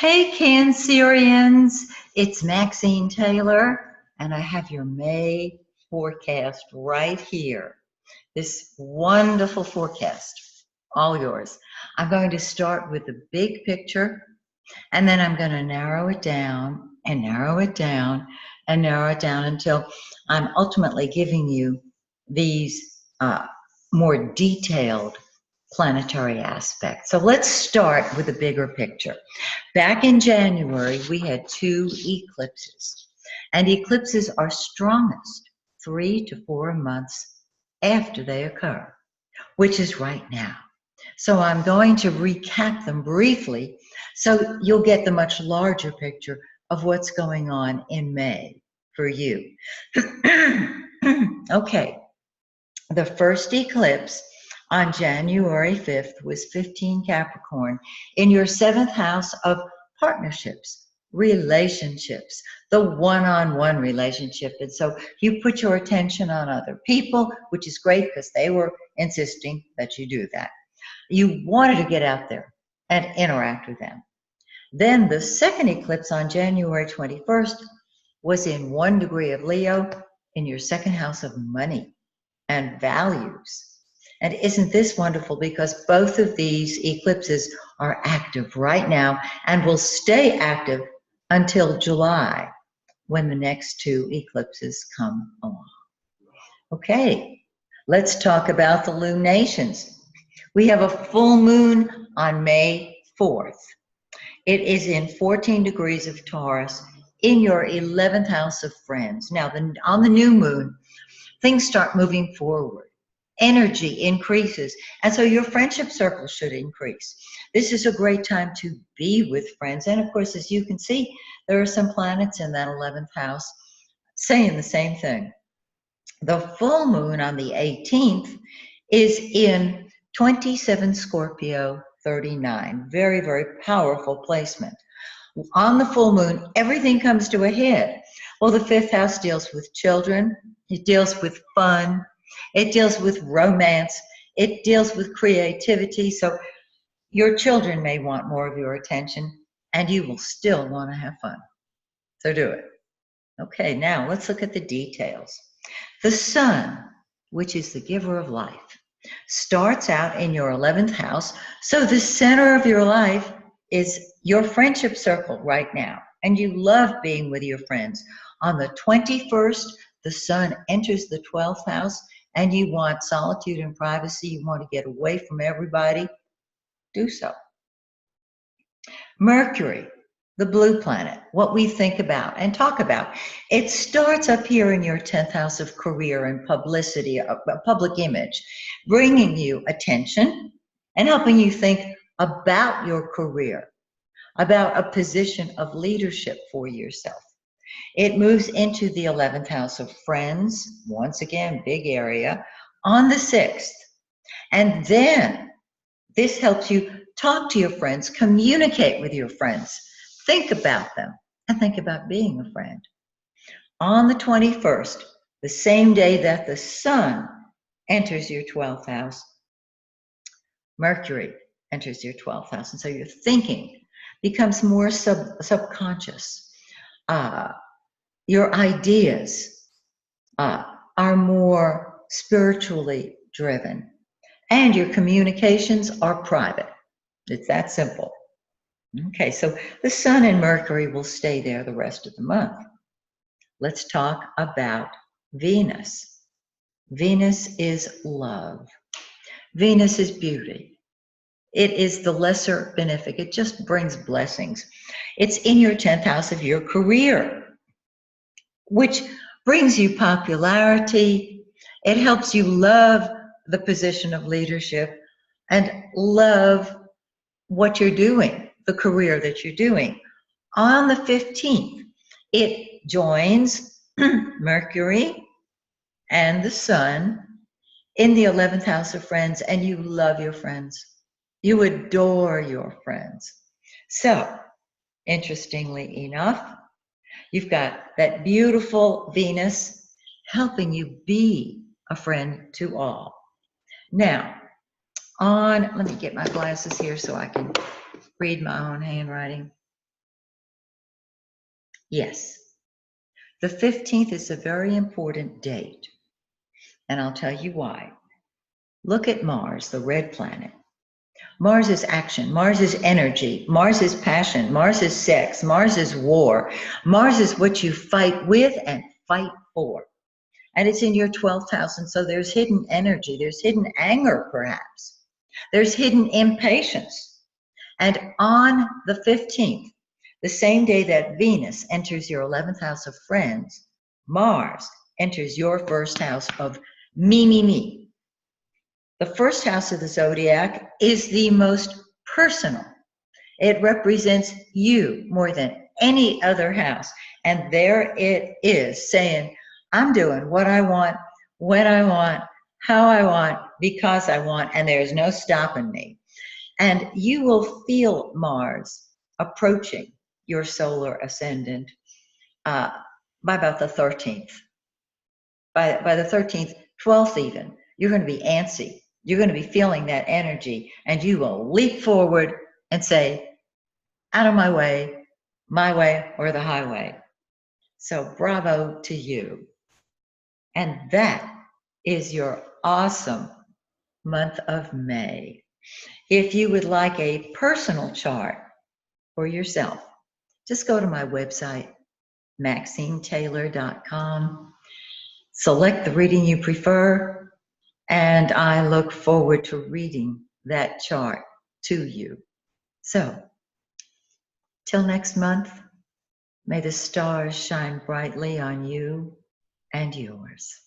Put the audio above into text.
Hey Cancerians, it's Maxine Taylor, and I have your May forecast right here. This wonderful forecast, all yours. I'm going to start with the big picture, and then I'm going to narrow it down and narrow it down and narrow it down until I'm ultimately giving you these more detailed planetary aspects. So let's start with the bigger picture. Back in January, we had 2 eclipses, and eclipses are strongest 3 to 4 months after they occur, which is right now. So I'm going to recap them briefly so you'll get the much larger picture of what's going on in May for you. Okay, the first eclipse on January 5th was 15 Capricorn in your 7th house of partnerships, relationships, the one-on-one relationship. And so you put your attention on other people, which is great because they were insisting that you do that. You wanted to get out there and interact with them. Then the second eclipse on January 21st was in 1 degree of Leo in your 2nd house of money and values. And isn't this wonderful? Because both of these eclipses are active right now and will stay active until July when the next 2 eclipses come along. Okay, let's talk about the lunations. We have a full moon on May 4th. It is in 14 degrees of Taurus in your 11th house of friends. Now, on the new moon, things start moving forward. Energy increases, and so your friendship circle should increase. This is a great time to be with friends, and of course, as you can see, there are some planets in that 11th house saying the same thing. The full moon on the 18th is in 27 Scorpio 39. Very, very powerful placement. On the full moon, everything comes to a head. Well, the 5th house deals with children. It deals with fun. It deals with romance. It deals with creativity. So your children may want more of your attention, and you will still want to have fun. So do it. Okay, now let's look at the details. The sun, which is the giver of life, starts out in your 11th house. So the center of your life is your friendship circle right now, and you love being with your friends. On the 21st, the sun enters the 12th house, and you want solitude and privacy. You want to get away from everybody. Do so. Mercury, the blue planet, what we think about and talk about. It starts up here in your 10th house of career and publicity, public image, bringing you attention and helping you think about your career, about a position of leadership for yourself. It moves into the 11th house of friends, once again, big area, on the 6th. And then this helps you talk to your friends, communicate with your friends, think about them, and think about being a friend. On the 21st, the same day that the sun enters your 12th house, Mercury enters your 12th house. And so your thinking becomes more subconscious. Your ideas are more spiritually driven, and your communications are private. It's that simple. Okay, so the sun and Mercury will stay there the rest of the month. Let's talk about Venus. Venus is love. Venus is beauty. It is the lesser benefic. It just brings blessings. It's in your 10th house of your career, which brings you popularity. It helps you love the position of leadership and love what you're doing, the career that you're doing. On the 15th, it joins Mercury and the sun in the 11th house of friends, and you love your friends. You adore your friends. So, interestingly enough, you've got that beautiful Venus helping you be a friend to all. Now, let me get my glasses here so I can read my own handwriting. Yes. The 15th is a very important date, and I'll tell you why. Look at Mars, the red planet. Mars is action. Mars is energy. Mars is passion. Mars is sex. Mars is war. Mars is what you fight with and fight for. And it's in your 12th house. And so there's hidden energy. There's hidden anger, perhaps. There's hidden impatience. And on the 15th, the same day that Venus enters your 11th house of friends, Mars enters your first house of me, me, me. The first house of the zodiac is the most personal. It represents you more than any other house. And there it is saying, I'm doing what I want, when I want, how I want, because I want, and there's no stopping me. And you will feel Mars approaching your solar ascendant by about the 13th. By the 13th, 12th even, you're going to be antsy. You're going to be feeling that energy, and you will leap forward and say, out of my way or the highway. So bravo to you. And that is your awesome month of May. If you would like a personal chart for yourself, just go to my website, MaxineTaylor.com. Select the reading you prefer, and I look forward to reading that chart to you. So, till next month, may the stars shine brightly on you and yours.